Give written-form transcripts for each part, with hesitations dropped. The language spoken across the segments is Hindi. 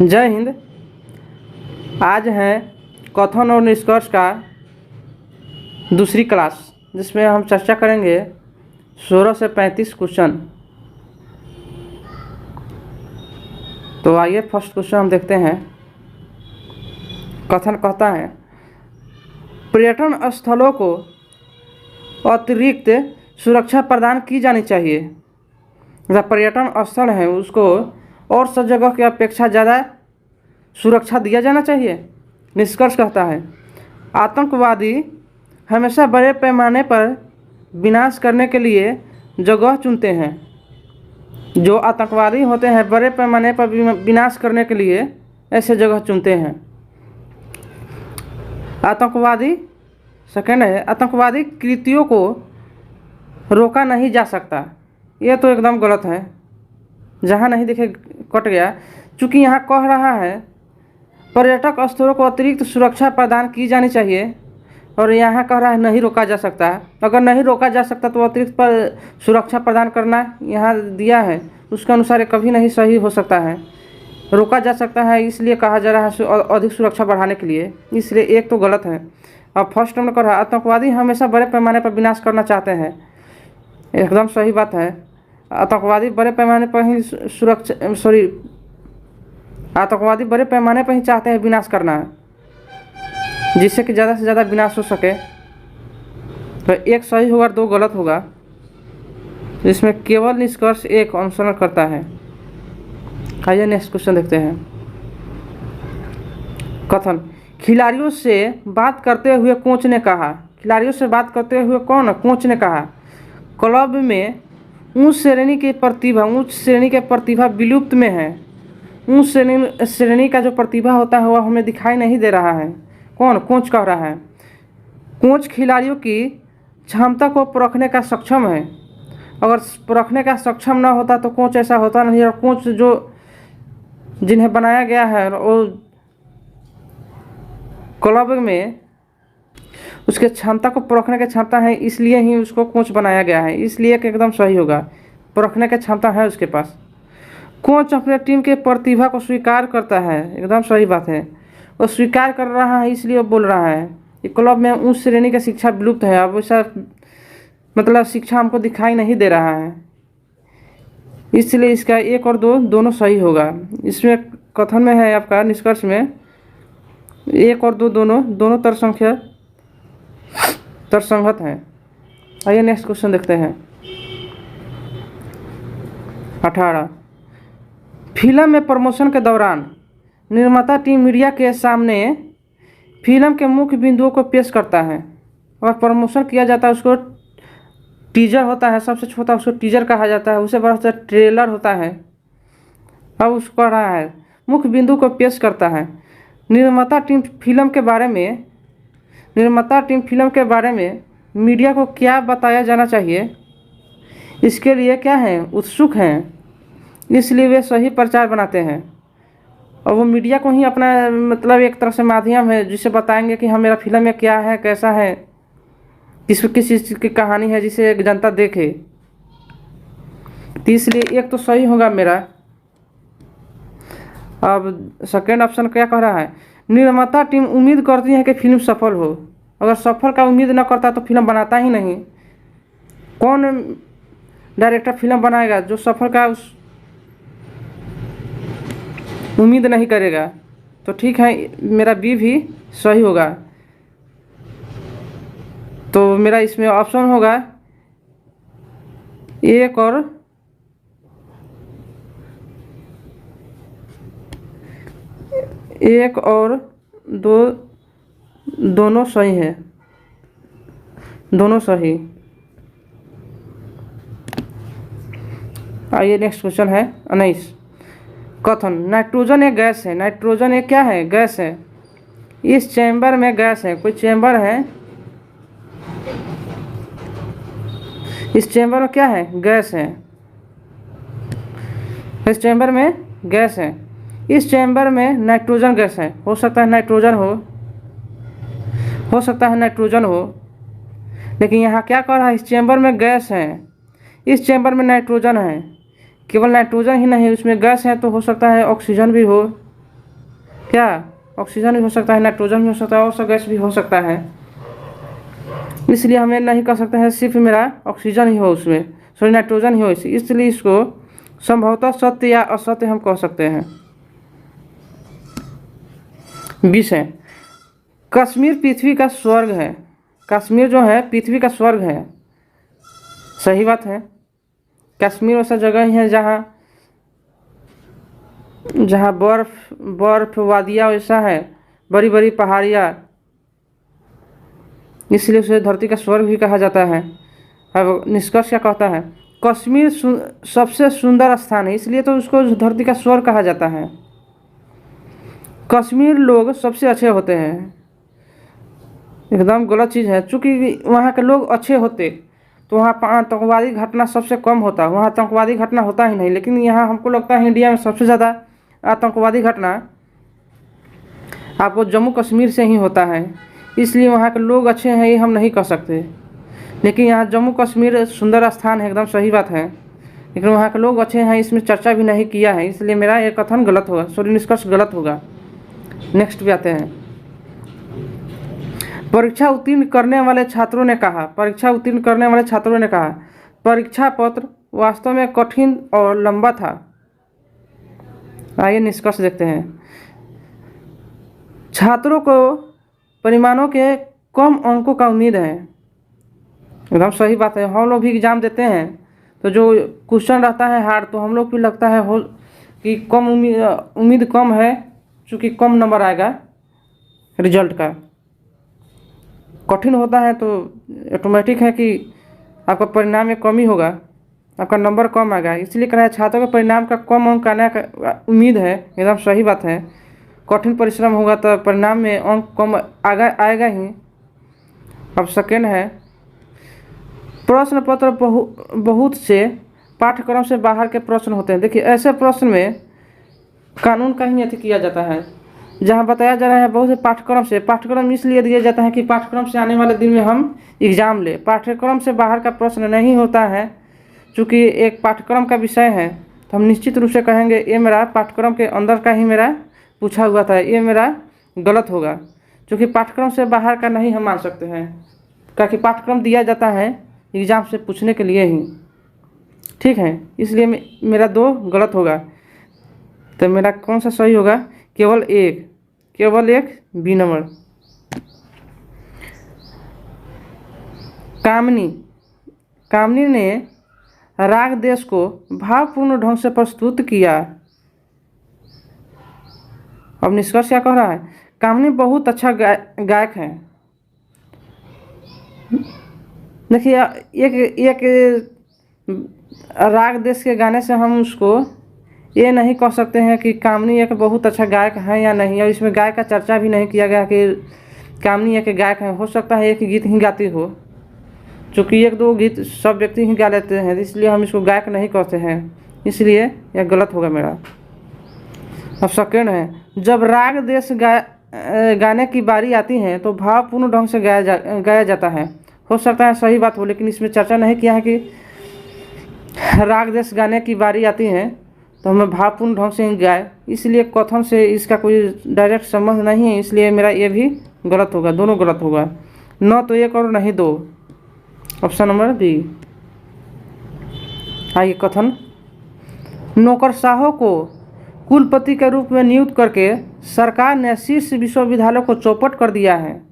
जय हिंद। आज है कथन और निष्कर्ष का दूसरी क्लास, जिसमें हम चर्चा करेंगे 16 से 35 क्वेश्चन। तो आइए फर्स्ट क्वेश्चन हम देखते हैं। कथन कहता है, पर्यटन स्थलों को अतिरिक्त सुरक्षा प्रदान की जानी चाहिए। जो पर्यटन स्थल है उसको और सब जगह की अपेक्षा ज़्यादा सुरक्षा दिया जाना चाहिए। निष्कर्ष कहता है, आतंकवादी हमेशा बड़े पैमाने पर विनाश करने के लिए जगह चुनते हैं। जो आतंकवादी होते हैं बड़े पैमाने पर विनाश करने के लिए ऐसे जगह चुनते हैं। आतंकवादी सेकेंड है, आतंकवादी कृत्यों को रोका नहीं जा सकता। ये तो एकदम गलत है। जहाँ नहीं देखे कट गया, चूँकि यहाँ कह रहा है पर्यटक स्थलों को अतिरिक्त सुरक्षा प्रदान की जानी चाहिए, और यहाँ कह रहा है नहीं रोका जा सकता। अगर नहीं रोका जा सकता तो अतिरिक्त पर सुरक्षा प्रदान करना यहाँ दिया है, उसके अनुसार कभी नहीं सही हो सकता है। रोका जा सकता है इसलिए कहा जा रहा है अधिक सुरक्षा बढ़ाने के लिए, इसलिए एक तो गलत है। अब फर्स्ट नंबर कह रहा है आतंकवादी हमेशा बड़े पैमाने पर विनाश करना चाहते हैं। एकदम सही बात है। आतंकवादी बड़े पैमाने पर ही आतंकवादी बड़े पैमाने पर ही चाहते हैं विनाश करना, जिससे कि ज़्यादा से ज़्यादा विनाश हो सके। तो एक सही होगा, दो गलत होगा, जिसमें केवल निष्कर्ष एक अनुसरण करता है। आइए नेक्स्ट क्वेश्चन देखते हैं। कथन, खिलाड़ियों से बात करते हुए कोच ने कहा। खिलाड़ियों से बात करते हुए कौन? कोच ने कहा, क्लब में उच्च श्रेणी की प्रतिभा विलुप्त में है। उच्च श्रेणी का जो प्रतिभा होता है वह हमें दिखाई नहीं दे रहा है। कौन? कोच कह रहा है। कोच खिलाड़ियों की क्षमता को परखने का सक्षम है। अगर परखने का सक्षम ना होता तो कोच ऐसा होता नहीं। और कोच जो जिन्हें बनाया गया है वो क्लब में उसके क्षमता को परखने की क्षमता है, इसलिए ही उसको कोच बनाया गया है। इसलिए कि एकदम सही होगा, परखने की क्षमता है उसके पास। कोच अपने टीम के प्रतिभा को स्वीकार करता है। एकदम सही बात है, वो स्वीकार कर रहा है इसलिए वो बोल रहा है कि क्लब में उच्च श्रेणी की शिक्षा विलुप्त है। अब वैसा मतलब शिक्षा हमको दिखाई नहीं दे रहा है, इसलिए इसका एक और दो दोनों सही होगा। इसमें कथन में है आपका निष्कर्ष में एक और दो दोनों तर्कसंगत है। आइए नेक्स्ट क्वेश्चन देखते हैं। 18, फिल्म में प्रमोशन के दौरान निर्माता टीम मीडिया के सामने फिल्म के मुख्य बिंदुओं को पेश करता है। और प्रमोशन किया जाता है उसको टीजर होता है, सबसे छोटा उसको टीजर कहा जाता है, उससे बड़ा सा ट्रेलर होता है। अब उसको रहा है मुख्य बिंदु को पेश करता है। निर्माता टीम फिल्म के बारे में मीडिया को क्या बताया जाना चाहिए, इसके लिए क्या है उत्सुक हैं, इसलिए वे सही प्रचार बनाते हैं। और वो मीडिया को ही अपना मतलब एक तरह से माध्यम है जिसे बताएंगे कि हाँ मेरा फिल्म में क्या है, कैसा है, किस चीज़ की कहानी है, जिसे जनता देखे। तो इसलिए एक तो सही होगा मेरा। अब सेकेंड ऑप्शन क्या कह रहा है, निर्माता टीम उम्मीद करती है कि फिल्म सफल हो। अगर सफल का उम्मीद न करता तो फिल्म बनाता ही नहीं। कौन डायरेक्टर फिल्म बनाएगा जो सफल का उम्मीद नहीं करेगा? तो ठीक है, मेरा बी भी सही होगा। तो मेरा इसमें ऑप्शन होगा एक और दो दोनों सही है, दोनों सही। आइए नेक्स्ट क्वेश्चन है 19। कथन, नाइट्रोजन एक गैस है। नाइट्रोजन एक क्या है? गैस है। इस चैम्बर में गैस है। कोई चैम्बर है, इस चैम्बर में क्या है? गैस है। इस चैम्बर में गैस है। इस चैम्बर में नाइट्रोजन गैस है। हो सकता है नाइट्रोजन हो, लेकिन यहाँ क्या कह रहा है, इस चैम्बर में गैस है, इस चैम्बर में नाइट्रोजन है। केवल नाइट्रोजन ही नहीं, उसमें गैस है, तो हो सकता है ऑक्सीजन भी हो, क्या ऑक्सीजन भी हो सकता है, नाइट्रोजन भी हो सकता है, और सब गैस भी हो सकता है। इसलिए हमें नहीं कह सकते हैं सिर्फ मेरा ऑक्सीजन ही हो उसमें, सॉरी नाइट्रोजन ही हो, इसलिए इसको संभवतः सत्य या असत्य हम कह सकते हैं। 20 है, कश्मीर पृथ्वी का स्वर्ग है। कश्मीर जो है पृथ्वी का स्वर्ग है। सही बात है। कश्मीर ऐसा जगह ही है जहाँ बर्फ वादियाँ वैसा है, बड़ी बड़ी पहाड़ियाँ, इसलिए उसे धरती का स्वर्ग भी कहा जाता है। अब निष्कर्ष क्या कहता है, कश्मीर सबसे सुंदर स्थान है, इसलिए तो उसको धरती का स्वर्ग कहा जाता है। कश्मीर लोग सबसे अच्छे होते हैं, एकदम गलत चीज़ है। चूँकि वहाँ के लोग अच्छे होते तो वहाँ आतंकवादी घटना सबसे कम होता, वहाँ आतंकवादी घटना होता ही नहीं। लेकिन यहाँ हमको लगता है इंडिया में सबसे ज़्यादा आतंकवादी घटना आपको जम्मू कश्मीर से ही होता है, इसलिए वहाँ के लोग अच्छे हैं ये हम नहीं कह सकते। लेकिन यहाँ जम्मू कश्मीर सुंदर स्थान है, एकदम सही बात है, लेकिन वहाँ के लोग अच्छे हैं इसमें चर्चा भी नहीं किया है, इसलिए मेरा ये कथन गलत होगा, सॉरी निष्कर्ष गलत होगा। नेक्स्ट पे आते हैं। परीक्षा उत्तीर्ण करने वाले छात्रों ने कहा, परीक्षा पत्र वास्तव में कठिन और लंबा था। आइए निष्कर्ष देखते हैं। छात्रों को परिणामों के कम अंकों का उम्मीद है, एकदम सही बात है। हम लोग भी एग्ज़ाम देते हैं तो जो क्वेश्चन रहता है हार्ड, तो हम लोग भी लगता है कि कम उम्मीद कम है, चूँकि कम नंबर आएगा रिजल्ट का। कठिन होता है तो ऑटोमेटिक है कि आपका परिणाम में कमी होगा, आपका नंबर कम आएगा, इसलिए कह रहा है छात्रों के परिणाम का कम अंक आने का उम्मीद है, एकदम सही बात है। कठिन परिश्रम होगा तो परिणाम में अंक कम आएगा ही। अब सेकेंड है, प्रश्न पत्र बहुत से पाठ्यक्रम से बाहर के प्रश्न होते हैं। देखिए ऐसे प्रश्न में कानून का ही अति किया जाता है, जहाँ बताया जा रहा है बहुत से पाठ्यक्रम इसलिए दिया जाता है कि पाठ्यक्रम से आने वाले दिन में हम एग्ज़ाम ले। पाठ्यक्रम से बाहर का प्रश्न नहीं होता है, चूँकि एक पाठ्यक्रम का विषय है तो हम निश्चित रूप से कहेंगे ये मेरा पाठ्यक्रम के अंदर का ही मेरा पूछा हुआ था, ये मेरा गलत होगा, क्योंकि पाठ्यक्रम से बाहर का नहीं हम मान सकते हैं, क्योंकि पाठ्यक्रम दिया जाता है एग्ज़ाम से पूछने के लिए ही, ठीक है। इसलिए मेरा 2 गलत होगा, तो मेरा कौन सा सही होगा, केवल एक बी नंबर। कामनी ने राग देश को भावपूर्ण ढंग से प्रस्तुत किया। अब निष्कर्ष क्या कह रहा है, कामनी बहुत अच्छा गायक है। देखिए एक राग देश के गाने से हम उसको ये नहीं कह सकते हैं कि कामनी एक बहुत अच्छा गायक है या नहीं, और इसमें गायक का चर्चा भी नहीं किया गया कि कामनी एक गायक है। हो सकता है एक गीत ही गाती हो, चूँकि 1-2 गीत सब व्यक्ति ही गा लेते हैं, इसलिए हम इसको गायक नहीं कहते हैं, इसलिए यह गलत होगा मेरा। अब सेकेंड है, जब राग देश गाने की बारी आती है तो भावपूर्ण ढंग से गाया जाता है। हो सकता है सही बात हो, लेकिन इसमें चर्चा नहीं किया है कि राग देश गाने की बारी आती है तो हमें भावपूर्ण ढंग से ही गाए, इसलिए कथन से इसका कोई डायरेक्ट संबंध नहीं है, इसलिए मेरा ये भी गलत होगा, दोनों गलत होगा, न तो 1 और नहीं 2। Option number B. आइए कथन, नौकरशाहों को कुलपति के रूप में नियुक्त करके सरकार ने शीर्ष विश्वविद्यालय को चौपट कर दिया है।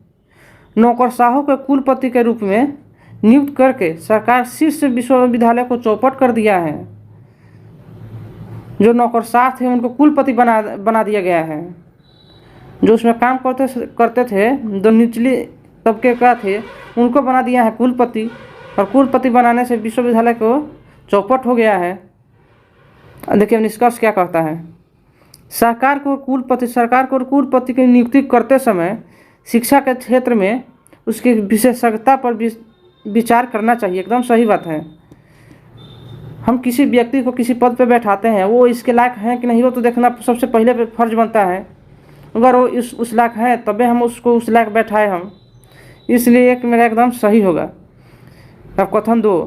नौकरशाहों के कुलपति के रूप में नियुक्त करके सरकार शीर्ष विश्वविद्यालय को चौपट कर दिया है। जो नौकरशाह थे उनको कुलपति बना दिया गया है। जो उसमें काम करते थे, जो निचली तबके का थे, उनको बना दिया है कुलपति, और कुलपति बनाने से विश्वविद्यालय को चौपट हो गया है। देखिए निष्कर्ष क्या कहता है, सरकार को कुलपति की नियुक्ति करते समय शिक्षा के क्षेत्र में उसकी विशेषज्ञता पर विचार करना चाहिए। एकदम सही बात है। हम किसी व्यक्ति को किसी पद पर बैठाते हैं, वो इसके लायक हैं कि नहीं, वो तो देखना सबसे पहले फर्ज बनता है। अगर वो उस लायक है तबे हम उसको उस लायक बैठाए हम, इसलिए एक मेरा एकदम सही होगा। अब कथन 2,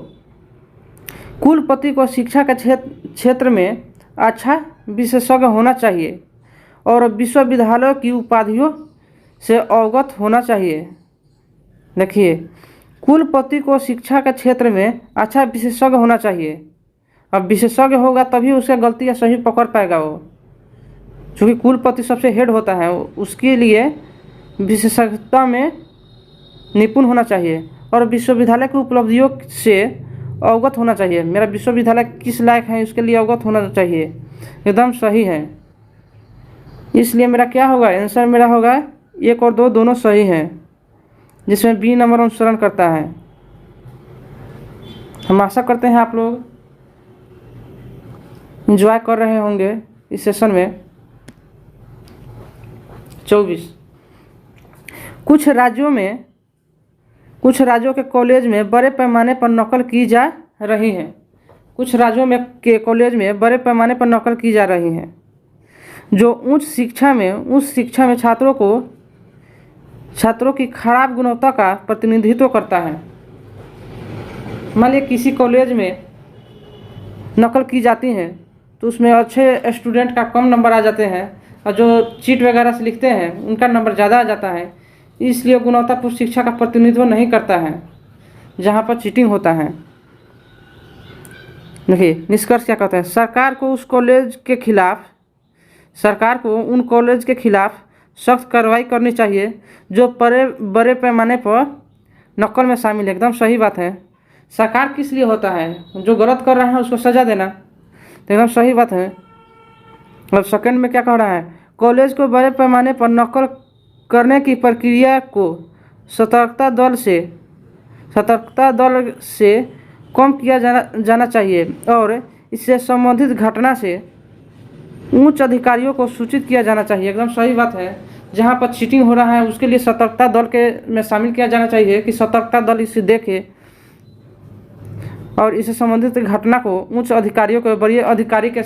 कुलपति को शिक्षा के क्षेत्र में अच्छा विशेषज्ञ होना चाहिए और विश्वविद्यालयों की उपाधियों से अवगत होना चाहिए। देखिए, कुलपति को शिक्षा के क्षेत्र में अच्छा विशेषज्ञ होना चाहिए। अब विशेषज्ञ होगा तभी उसका गलती या सही पकड़ पाएगा वो, क्योंकि कुलपति सबसे हेड होता है, उसके लिए विशेषज्ञता में निपुण होना चाहिए और विश्वविद्यालय की उपलब्धियों से अवगत होना चाहिए। मेरा विश्वविद्यालय किस लायक है उसके लिए अवगत होना चाहिए। एकदम सही है, इसलिए मेरा क्या होगा, आंसर मेरा होगा 1 और 2 दोनों सही हैं, जिसमें बी नंबर अनुसरण करता है। हम आशा करते हैं आप लोग एंजॉय कर रहे होंगे इस सेशन में। 24, कुछ राज्यों के कॉलेज में बड़े पैमाने पर नकल की जा रही है। कुछ राज्यों में के कॉलेज में बड़े पैमाने पर नकल की जा रही है, जो उच्च शिक्षा में छात्रों की खराब गुणवत्ता का प्रतिनिधित्व करता है। मान लीजिए किसी कॉलेज में नकल की जाती है तो उसमें अच्छे स्टूडेंट का कम नंबर आ जाते हैं और जो चीट वगैरह से लिखते हैं उनका नंबर ज़्यादा आ जाता है। इसलिए गुणवत्तापूर्ण शिक्षा का प्रतिनिधित्व नहीं करता है जहाँ पर चीटिंग होता है। देखिए, निष्कर्ष क्या कहता है, सरकार को उन कॉलेज के खिलाफ सख्त कार्रवाई करनी चाहिए जो बड़े पैमाने पर नकल में शामिल है। एकदम सही बात है। सरकार किस लिए होता है, जो गलत कर रहा है उसको सज़ा देना, तो एकदम सही बात है। अब सेकंड में क्या कह रहा है, कॉलेज को बड़े पैमाने पर नकल करने की प्रक्रिया को सतर्कता दल से कम किया जाना चाहिए और इससे संबंधित घटना से उच्च अधिकारियों को सूचित किया जाना चाहिए। एकदम सही बात है। जहाँ पर चीटिंग हो रहा है उसके लिए सतर्कता दल के में शामिल किया जाना चाहिए कि सतर्कता दल इसे देखे और इससे संबंधित घटना को उच्च अधिकारियों को, बड़े अधिकारी के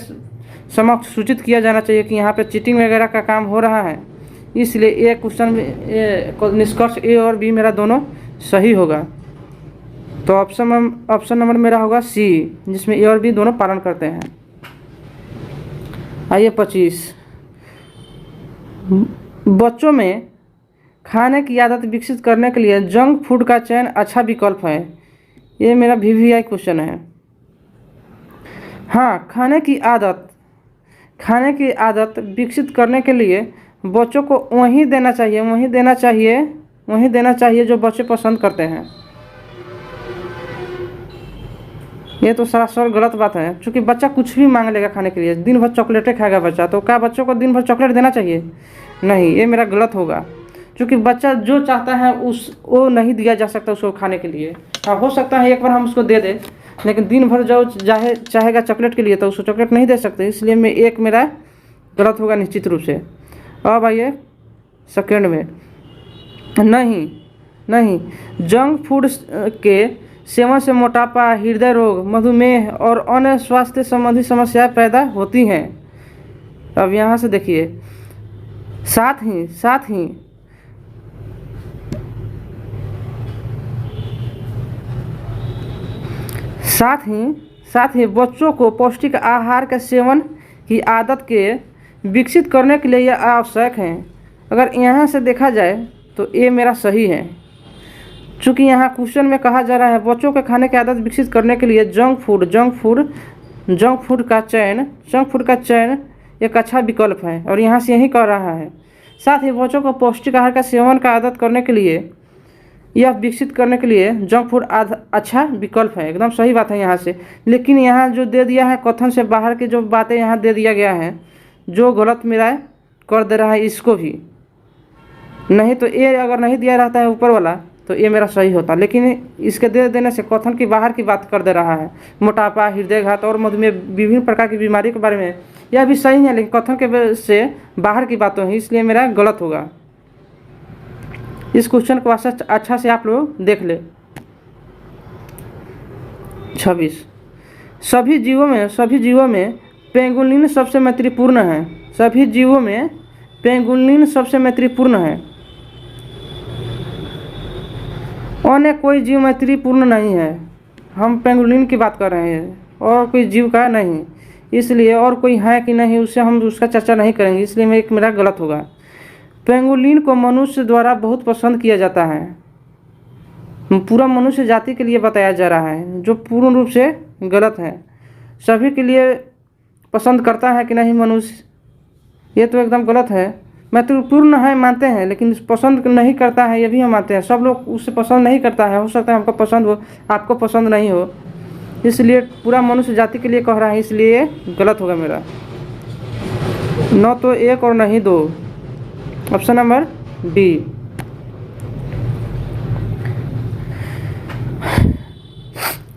समक्ष सूचित किया जाना चाहिए कि यहाँ पे चीटिंग वगैरह का काम हो रहा है। इसलिए ये क्वेश्चन में निष्कर्ष ए और बी मेरा दोनों सही होगा। तो ऑप्शन नंबर मेरा होगा सी, जिसमें ए और बी दोनों पालन करते हैं। आइए 25, बच्चों में खाने की आदत विकसित करने के लिए जंक फूड का चयन अच्छा विकल्प है। ये मेरा VVI क्वेश्चन है। हाँ, खाने की आदत विकसित करने के लिए बच्चों को वही देना चाहिए जो बच्चे पसंद करते हैं। ये तो सरासर गलत बात है, क्योंकि बच्चा कुछ भी मांग लेगा खाने के लिए। दिन भर चॉकलेटें खाएगा बच्चा, तो क्या बच्चों को दिन भर चॉकलेट देना चाहिए? नहीं, ये मेरा गलत होगा, क्योंकि बच्चा जो चाहता है वो नहीं दिया जा सकता उसको खाने के लिए। हाँ, हो सकता है एक बार हम उसको दे दें, लेकिन दिन भर जो चाहेगा चॉकलेट के लिए तो उसको चॉकलेट नहीं दे सकते। इसलिए एक मेरा गलत होगा निश्चित रूप से। अब आइए सेकेंड में, नहीं, जंक फूड के सेवन से मोटापा, हृदय रोग, मधुमेह और अन्य स्वास्थ्य संबंधी समस्याएं पैदा होती हैं। अब यहाँ से देखिए, साथ ही बच्चों को पौष्टिक आहार के सेवन की आदत के विकसित करने के लिए यह आवश्यक है। अगर यहाँ से देखा जाए तो ये मेरा सही है, चूँकि यहाँ क्वेश्चन में कहा जा रहा है बच्चों के खाने की आदत विकसित करने के लिए जंक फूड का चयन एक अच्छा विकल्प है, और यहाँ से यही कह रहा है। साथ ही बच्चों को पौष्टिक आहार का सेवन का आदत करने के लिए यह विकसित करने के लिए जंक फूड अच्छा विकल्प है। एकदम सही बात है यहाँ से। लेकिन यहाँ जो दे दिया है कथन से बाहर की जो बातें यहाँ दे दिया गया है, जो गलत मेरा कर दे रहा है इसको भी। नहीं तो ये अगर नहीं दिया रहता है ऊपर वाला तो ये मेरा सही होता, लेकिन इसके दे देने से कथन की बाहर की बात कर दे रहा है। मोटापा, हृदयघात और मधुमेह विभिन्न प्रकार की बीमारी के बारे में यह भी सही है, लेकिन कथन के से बाहर की बातों है, इसलिए मेरा गलत होगा। इस क्वेश्चन को अच्छा से आप लोग देख ले। 26, सभी जीवों में पेंगुलिन सबसे मैत्रीपूर्ण है। सभी जीवों में पेंगुलिन सबसे मैत्रीपूर्ण है। अन्य कोई जीव मैत्रीपूर्ण नहीं है। हम पेंगुलिन की बात कर रहे हैं और कोई जीव का नहीं। इसलिए और कोई है कि नहीं उससे हम उसका चर्चा नहीं करेंगे, इसलिए मेरा गलत होगा। पेंगुलिन को मनुष्य द्वारा बहुत पसंद किया जाता है। पूरा मनुष्य जाति के लिए बताया जा रहा है, जो पूर्ण रूप से गलत है। सभी के लिए पसंद करता है कि नहीं मनुष्य, ये तो एकदम गलत है। महत्वपूर्ण है मानते हैं, लेकिन पसंद नहीं करता है ये भी हम मानते हैं। सब लोग उससे पसंद नहीं करता है, हो सकता है हमको पसंद हो, आपको पसंद नहीं हो, इसलिए पूरा मनुष्य जाति के लिए कह रहा है, इसलिए गलत होगा मेरा। न तो एक और नहीं दो, ऑप्शन नंबर बी।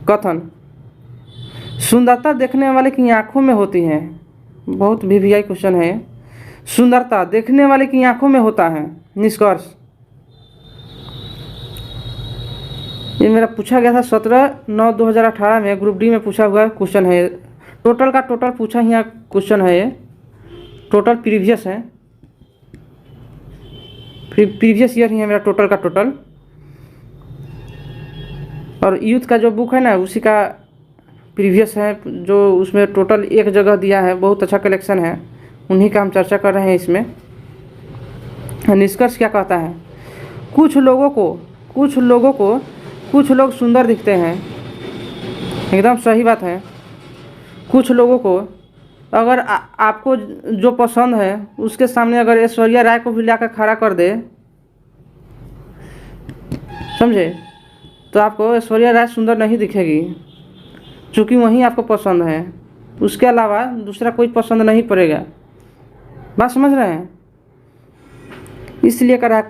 कथन, सुंदरता देखने वाले की आंखों में होती है। बहुत वीवीआई क्वेश्चन है। सुंदरता देखने वाले की आंखों में होता है। निष्कर्ष, ये मेरा पूछा गया था 17/9/2018 में, ग्रुप डी में पूछा हुआ क्वेश्चन है। टोटल का टोटल पूछा ही क्वेश्चन है, ये टोटल प्रीवियस है, प्रीवियस ईयर ही है मेरा टोटल का टोटल। और यूथ का जो बुक है ना उसी का प्रीवियस है, जो उसमें टोटल एक जगह दिया है, बहुत अच्छा कलेक्शन है, उन्हीं का हम चर्चा कर रहे हैं इसमें। निष्कर्ष क्या कहता है, कुछ लोग सुंदर दिखते हैं। एकदम सही बात है। कुछ लोगों को अगर आपको जो पसंद है उसके सामने अगर ऐश्वर्या राय को भी लाकर खड़ा कर दे, समझे, तो आपको ऐश्वर्या राय सुंदर नहीं दिखेगी, क्योंकि वही आपको पसंद है, उसके अलावा दूसरा कोई पसंद नहीं पड़ेगा। बात समझ रहे हैं? इसलिए कर रहा है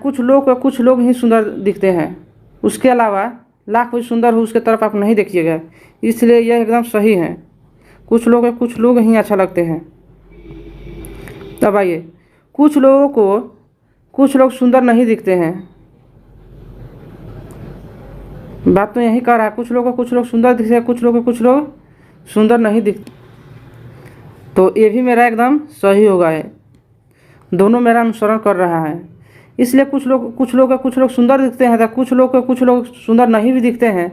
कुछ लोग ही सुंदर दिखते हैं, उसके अलावा लाख कोई सुंदर हो उसके तरफ आप नहीं देखिएगा, इसलिए यह एकदम सही है। कुछ लोग ही अच्छा लगते हैं। तब आइए, कुछ लोग सुंदर नहीं दिखते हैं। बात तो यही कर रहा है, कुछ लोग सुंदर दिखते हैं, कुछ लोग सुंदर नहीं दिखते। तो ये भी मेरा एकदम सही होगा है, दोनों मेरा अनुसरण कर रहा है। इसलिए कुछ लोग सुंदर दिखते हैं, तो कुछ लोग सुंदर नहीं भी दिखते हैं,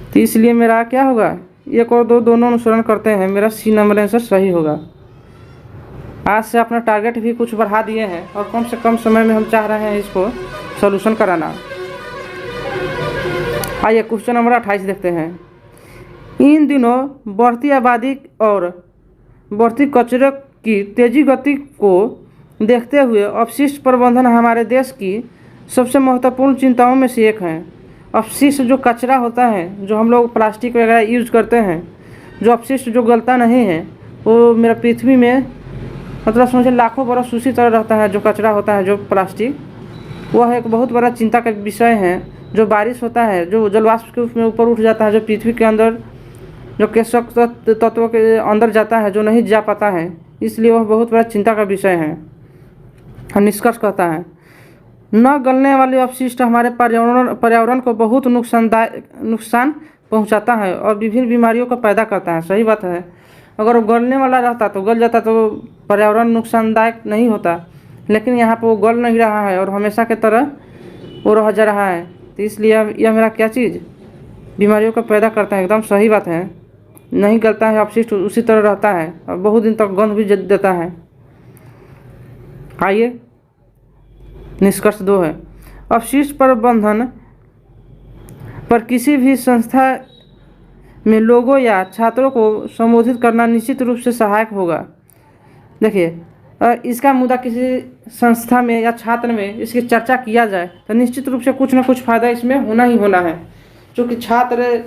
तो इसलिए मेरा क्या होगा, एक और दो दोनों अनुसरण करते हैं, मेरा सी नंबर आंसर सही होगा। आज से अपना टारगेट भी कुछ बढ़ा दिए हैं और कम से कम समय में हम चाह रहे हैं इसको सॉल्यूशन कराना। आइए क्वेश्चन नंबर 28 देखते हैं। इन दिनों बढ़ती आबादी और बढ़ती कचरे की तेजी गति को देखते हुए अपशिष्ट प्रबंधन हमारे देश की सबसे महत्वपूर्ण चिंताओं में से एक है। अपशिष्ट जो कचरा होता है, जो हम लोग प्लास्टिक वगैरह यूज करते हैं, जो अपशिष्ट जो गलता नहीं है, वो मेरा पृथ्वी में मतलब समझे लाखों बरस उसी तरह रहता है। जो कचरा होता है जो प्लास्टिक, वह एक बहुत बड़ा चिंता का विषय है। जो बारिश होता है, जो जलवाष्प के उसमें ऊपर उठ जाता है, जो पृथ्वी के अंदर जो केशक तत्वों के अंदर जाता है, जो नहीं जा पाता है, इसलिए वह बहुत बड़ा चिंता का विषय है। निष्कर्ष कहता है, न गलने वाले अपशिष्ट हमारे पर्यावरण को बहुत नुकसान पहुंचाता है और विभिन्न बीमारियों को पैदा करता है। सही बात है, अगर वो गलने वाला रहता तो गल जाता तो पर्यावरण नुकसानदायक नहीं होता, लेकिन यहाँ पर वो गल नहीं रहा है और हमेशा की तरह वो रह जा रहा है, तो इसलिए यह मेरा क्या चीज़ बीमारियों को पैदा करता है। एकदम सही बात है, नहीं गलता है, अपशिष्ट उसी तरह रहता है और बहुत दिन तक गंध भी देता है। आइए निष्कर्ष 2 है, अपशिष्ट प्रबंधन पर किसी भी संस्था में लोगों या छात्रों को संबोधित करना निश्चित रूप से सहायक होगा। देखिए, अगर इसका मुद्दा किसी संस्था में या छात्र में इसकी चर्चा किया जाए तो निश्चित रूप से कुछ ना कुछ फ़ायदा इसमें होना ही होना है, क्योंकि छात्र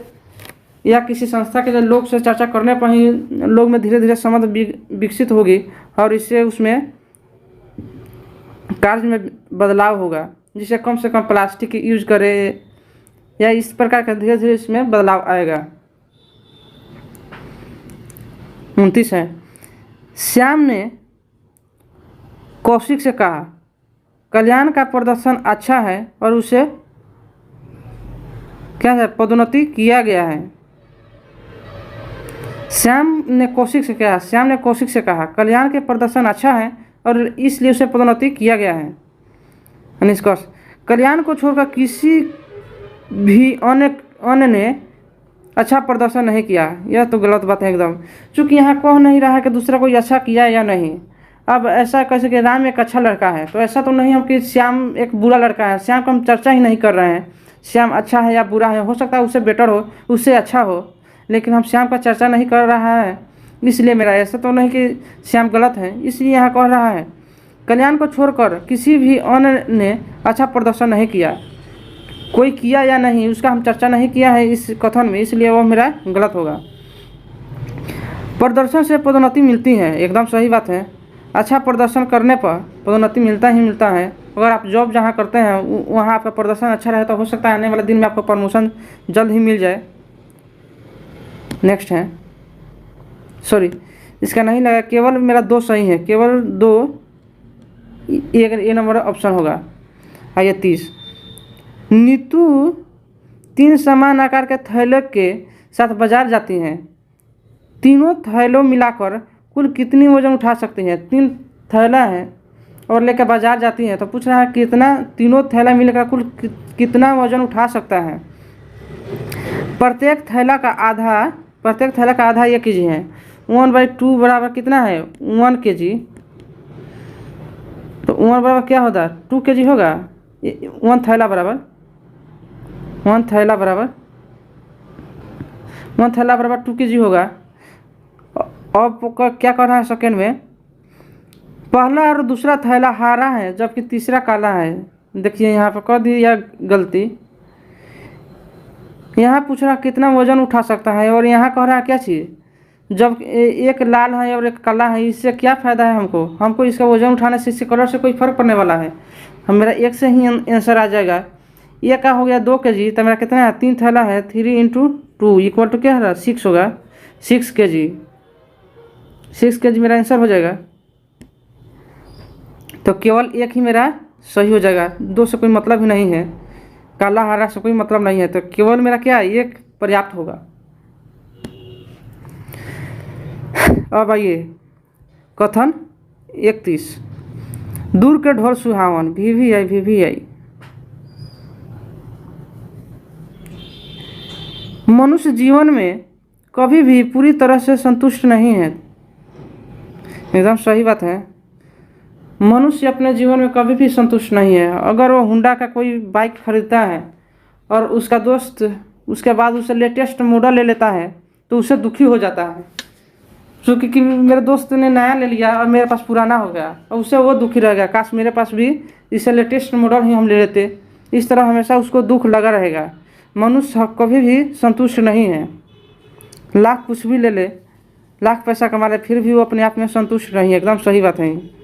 या किसी संस्था के लोग से चर्चा करने पर ही लोग में धीरे धीरे समझ विकसित होगी और इससे उसमें कार्य में बदलाव होगा, जिससे कम से कम प्लास्टिक यूज करे या इस प्रकार का धीरे धीरे इसमें बदलाव आएगा। 29 है, श्याम ने कौशिक से कहा, कल्याण का प्रदर्शन अच्छा है और उसे क्या है पदोन्नति किया गया है। श्याम ने कौशिक से कहा कल्याण के प्रदर्शन अच्छा है और इसलिए उसे पदोन्नति किया गया है। निष्कर्ष, कल्याण को छोड़कर किसी भी अन्य ने अच्छा प्रदर्शन नहीं किया, यह तो गलत बात है एकदम। चूँकि यहाँ कह नहीं रहा है कि दूसरा कोई अच्छा किया या नहीं। अब ऐसा कैसे कि राम एक अच्छा लड़का है, तो ऐसा तो नहीं हम कि श्याम एक बुरा लड़का है। श्याम का हम चर्चा ही नहीं कर रहे हैं। श्याम अच्छा है या बुरा है, हो सकता है उससे बेटर हो, उससे अच्छा हो, लेकिन हम श्याम का चर्चा नहीं कर रहा है। इसलिए मेरा ऐसा तो नहीं कि श्याम गलत है, इसलिए यहाँ कह रहा है कल्याण को छोड़कर किसी भी अन्य ने अच्छा प्रदर्शन नहीं किया। कोई किया या नहीं उसका हम चर्चा नहीं किया है इस कथन में, इसलिए वो मेरा गलत होगा। प्रदर्शन से पदोन्नति मिलती है, एकदम सही बात है। अच्छा प्रदर्शन करने पर पदोन्नति मिलता ही मिलता है। अगर आप जॉब जहाँ करते हैं वहाँ आपका प्रदर्शन अच्छा रहे तो हो सकता है आने वाले दिन में आपको प्रमोशन जल्द ही मिल जाए। नेक्स्ट है, सॉरी इसका नहीं लगा, केवल मेरा 2 सही है, केवल 2 ये नंबर ऑप्शन होगा। आइए 30, नीतू 3 समान आकार के थैलों के साथ बाजार जाती हैं। तीनों थैलों मिलाकर कुल कितनी वजन उठा सकती हैं? 3 थैला है और लेकर बाजार जाती हैं, तो पूछ रहा है कितना, तीनों थैला मिलकर कुल कितना वजन उठा सकता है। प्रत्येक थैला का आधा 1 kg है। 1/2 बराबर कितना है? 1 kg। तो 1 बराबर क्या होगा? 2 kg होगा। 1 थैला बराबर 2 kg होगा। अब क्या करना है सेकेंड में, पहला और दूसरा थैला हरा है जबकि तीसरा काला है। देखिए यहाँ पर कर दिया गलती। यहाँ पूछ रहा कितना वजन उठा सकता है और यहाँ कह रहा है क्या चीज़, जब एक लाल है और एक काला है, इससे क्या फ़ायदा है हमको इसका वजन उठाने से, इससे कलर से कोई फ़र्क पड़ने वाला है। हम मेरा 1 से ही आंसर आ जाएगा। ये क्या हो गया 2 kg, तो मेरा कितना है? 3 थैला है, 3 × 2 इक्वल टू क्या है? 6 होगा। 6 kg, 6 kg मेरा आंसर हो जाएगा। तो केवल 1 ही मेरा सही हो जाएगा, 2 से कोई मतलब ही नहीं है, काला हरा से कोई मतलब नहीं है, तो केवल मेरा क्या है? 1 पर्याप्त होगा। अब आइए कथन 31, दूर के ढोल सुहावन, VVI। मनुष्य जीवन में कभी भी पूरी तरह से संतुष्ट नहीं है। एकदम सही बात है। मनुष्य अपने जीवन में कभी भी संतुष्ट नहीं है। अगर वो होंडा का कोई बाइक खरीदता है और उसका दोस्त उसके बाद उसे लेटेस्ट मॉडल ले लेता है तो उसे दुखी हो जाता है, क्योंकि मेरे दोस्त ने नया ले लिया और मेरे पास पुराना हो गया, और उससे वो दुखी रह गया, काश मेरे पास भी इसे लेटेस्ट मॉडल ही हम ले लेते। इस तरह हमेशा उसको दुख लगा रहेगा। मनुष्य कभी भी संतुष्ट नहीं है। लाख कुछ भी ले ले, लाख पैसा कमा ले, फिर भी वो अपने आप में संतुष्ट नहीं है। एकदम सही बात है।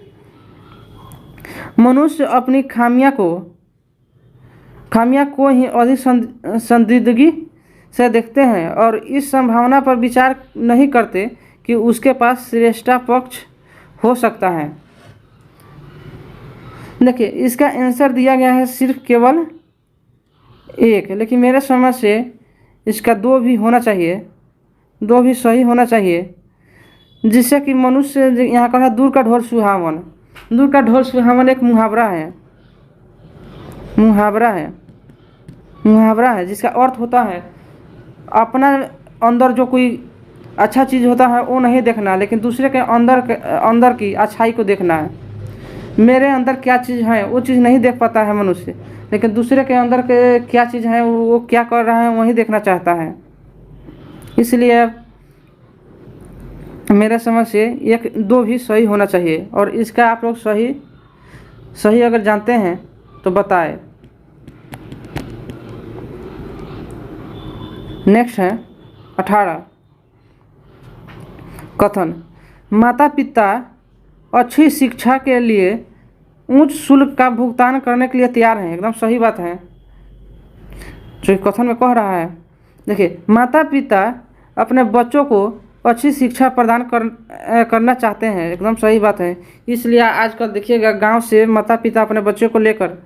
मनुष्य अपनी खामियां को ही अधिक संजीदगी से देखते हैं और इस संभावना पर विचार नहीं करते कि उसके पास श्रेष्ठ पक्ष हो सकता है। देखिए इसका आंसर दिया गया है सिर्फ केवल 1, लेकिन मेरे समझ से इसका 2 भी होना चाहिए, 2 भी सही होना चाहिए, जिससे कि मनुष्य यहाँ कहा दूर का ढोल सुहावन। दूर का ढोल सुहावन एक मुहावरा है जिसका अर्थ होता है अपना अंदर जो कोई अच्छा चीज़ होता है वो नहीं देखना, लेकिन दूसरे के अंदर की अच्छाई को देखना है। मेरे अंदर क्या चीज़ है वो चीज़ नहीं देख पाता है मनुष्य, लेकिन दूसरे के अंदर के क्या चीज़ है वो क्या कर रहा है वही देखना चाहता है। इसलिए मेरे समझ से 1-2 भी सही होना चाहिए, और इसका आप लोग सही अगर जानते हैं तो बताएं। नेक्स्ट है 18, कथन माता पिता अच्छी शिक्षा के लिए उच्च शुल्क का भुगतान करने के लिए तैयार हैं। एकदम सही बात है जो कथन में कह रहा है। देखिए माता पिता अपने बच्चों को अच्छी शिक्षा प्रदान करना चाहते हैं। एकदम सही बात है। इसलिए आजकल देखिएगा गांव से माता पिता अपने बच्चों को लेकर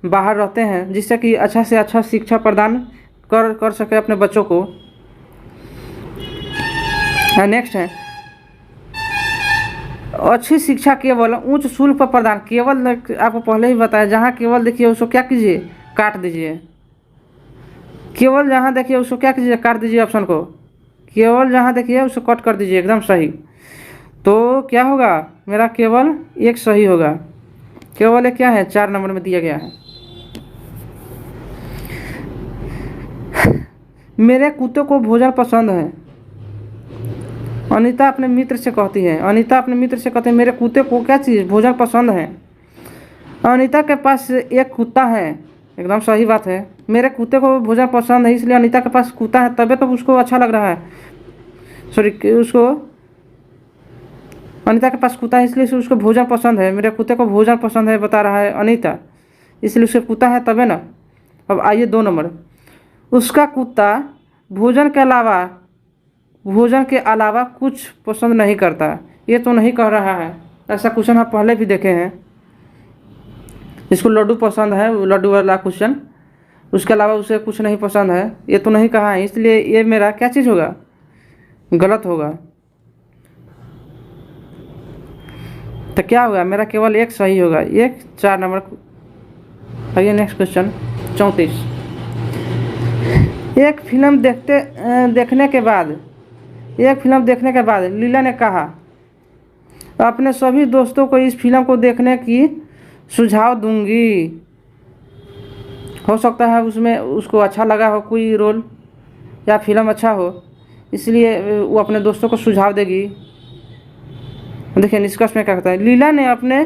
बाहर रहते हैं, जिससे कि अच्छा से अच्छा शिक्षा प्रदान कर सके अपने बच्चों को। नेक्स्ट है अच्छी शिक्षा केवल उच्च शुल्क पर प्रदान। केवल आपको पहले ही बताया, जहाँ केवल देखिए उसको क्या कीजिए, काट दीजिए। केवल जहाँ देखिए उसको क्या कीजिए, काट दीजिए ऑप्शन को, केवल जहाँ देखिए उसको कट कर दीजिए, एकदम सही। तो क्या होगा, मेरा केवल एक सही होगा। केवल एक क्या है, 4 नंबर में दिया गया है। मेरे कुत्ते को भोजन पसंद है। अनीता अपने मित्र से कहती है, अनीता अपने मित्र से कहते हैं मेरे कुत्ते को क्या चीज़, भोजन पसंद है। अनीता के पास एक कुत्ता है, एकदम सही बात है। मेरे कुत्ते को भोजन पसंद है, इसलिए अनीता के पास कुत्ता है, तभी तो उसको अच्छा लग रहा है। सॉरी, उसको अनीता के पास कुत्ता है इसलिए उसको भोजन पसंद है। मेरे कुत्ते को भोजन पसंद है बता रहा है अनीता, इसलिए उसके कुत्ता है तबे ना। अब आइए 2 नंबर, उसका कुत्ता भोजन के अलावा कुछ पसंद नहीं करता। ये तो नहीं कह रहा है, ऐसा क्वेश्चन हम पहले भी देखे हैं। इसको लड्डू पसंद है, लड्डू वाला क्वेश्चन, उसके अलावा उसे कुछ नहीं पसंद है, ये तो नहीं कहा है, इसलिए ये मेरा क्या चीज़ होगा, गलत होगा। तो क्या होगा, मेरा केवल एक सही होगा, एक 4 नंबर। आइए नेक्स्ट क्वेश्चन 34। एक फिल्म देखने के बाद लीला ने कहा अपने सभी दोस्तों को इस फिल्म को देखने की सुझाव दूंगी। हो सकता है उसमें उसको अच्छा लगा हो कोई रोल या फिल्म अच्छा हो, इसलिए वो अपने दोस्तों को सुझाव देगी। देखिए निष्कर्ष में क्या कहता है, लीला ने अपने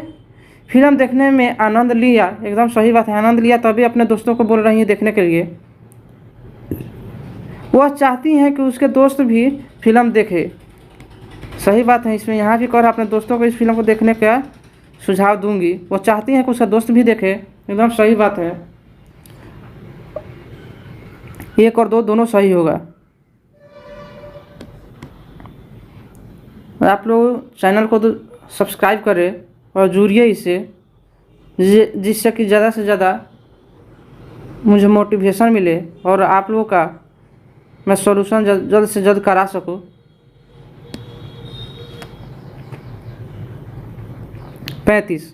फिल्म देखने में आनंद लिया, एकदम सही बात है, आनंद लिया तभी अपने दोस्तों को बोल रही है देखने के लिए। वह चाहती हैं कि उसके दोस्त भी फिल्म देखे, सही बात है, इसमें यहाँ भी कह रहा अपने दोस्तों को इस फिल्म को देखने का सुझाव दूंगी। वो चाहती हैं कि उसका दोस्त भी देखे, एकदम सही बात है। 1 और 2 दोनों सही होगा। आप लोग चैनल को सब्सक्राइब करें और जुड़िए इससे, जिससे कि ज़्यादा से ज़्यादा मुझे मोटिवेशन मिले और आप लोगों का मैं सॉल्यूशन जल्द से जल्द करा सकूं। 35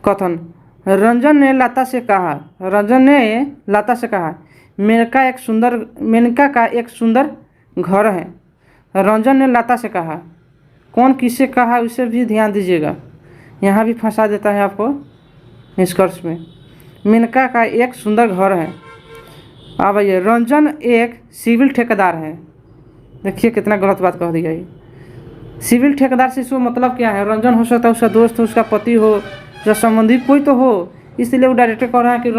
कथन, रंजन ने लता से कहा मेनका का एक सुंदर घर है। रंजन ने लता से कहा, कौन किससे कहा उसे भी ध्यान दीजिएगा, यहाँ भी फंसा देता है आपको निष्कर्ष में। मेनका का एक सुंदर घर है। अब ये रंजन एक सिविल ठेकेदार है। देखिए कितना गलत बात कह दी गई। सिविल ठेकेदार से इसको मतलब क्या है, रंजन हो सकता है उसका दोस्त हो, उसका पति हो, या संबंधी कोई तो हो, इसलिए वो डायरेक्टर कह रहा है कि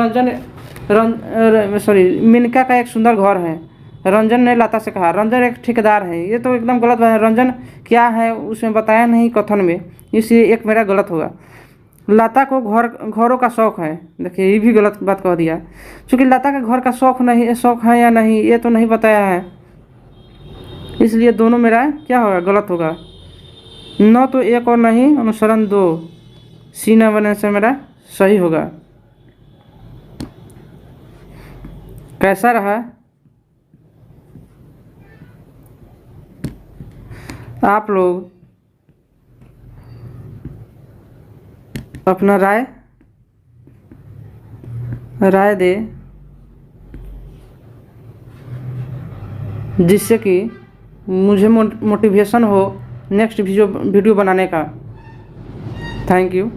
मेनका का एक सुंदर घर है। रंजन ने लता से कहा, रंजन एक ठेकेदार है, ये तो एकदम गलत बात है। रंजन क्या है उसमें बताया नहीं कथन में, इसलिए एक मेरा गलत होगा। लता को घरों का शौक है, देखिए ये भी गलत बात कह दिया, क्योंकि लता का घर का शौक है या नहीं ये तो नहीं बताया है, इसलिए दोनों मेरा क्या होगा, गलत होगा। न तो 1 और नहीं अनुसरण 2, सी न बनने से मेरा सही होगा। कैसा रहा आप लोग अपना राय दे, जिससे कि मुझे मोटिवेशन हो नेक्स्ट वीडियो बनाने का। Thank you.